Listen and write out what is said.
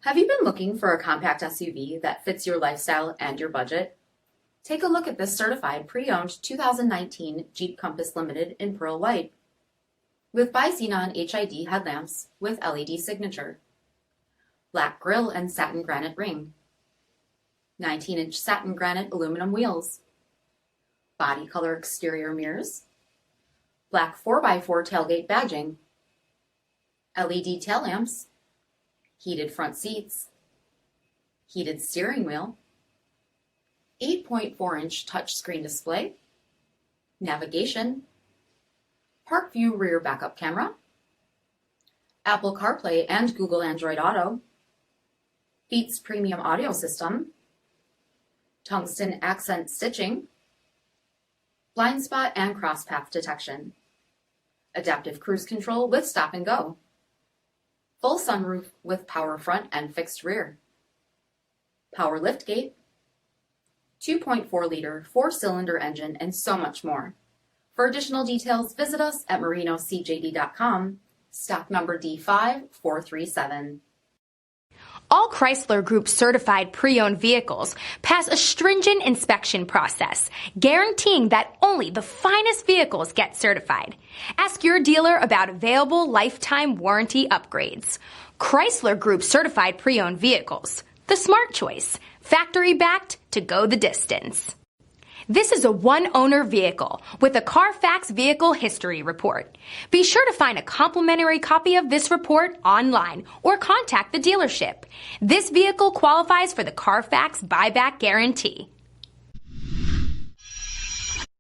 Have you been looking for a compact SUV that fits your lifestyle and your budget? Take a look at this certified pre-owned 2019 Jeep Compass Limited in Pearl White with BI-XENON HID headlamps with LED signature, black grille and satin granite ring, 19-inch satin granite aluminum wheels, body color exterior mirrors, black 4x4 tailgate badging, LED tail lamps, heated front seats, heated steering wheel, 8.4-inch touchscreen display, navigation, Park View rear backup camera, Apple CarPlay and Google Android Auto, Beats premium audio system, tungsten accent stitching, blind spot and cross path detection, adaptive cruise control with stop and go, full sunroof with power front and fixed rear, power liftgate, 2.4-liter 4-cylinder engine, and so much more. For additional details, visit us at marinocjd.com, stock number D5437. All Chrysler Group certified pre-owned vehicles pass a stringent inspection process, guaranteeing that only the finest vehicles get certified. Ask your dealer about available lifetime warranty upgrades. Chrysler Group certified pre-owned vehicles, the smart choice, factory backed to go the distance. This is a one-owner vehicle with a CARFAX vehicle history report. Be sure to find a complimentary copy of this report online or contact the dealership. This vehicle qualifies for the CARFAX buyback guarantee.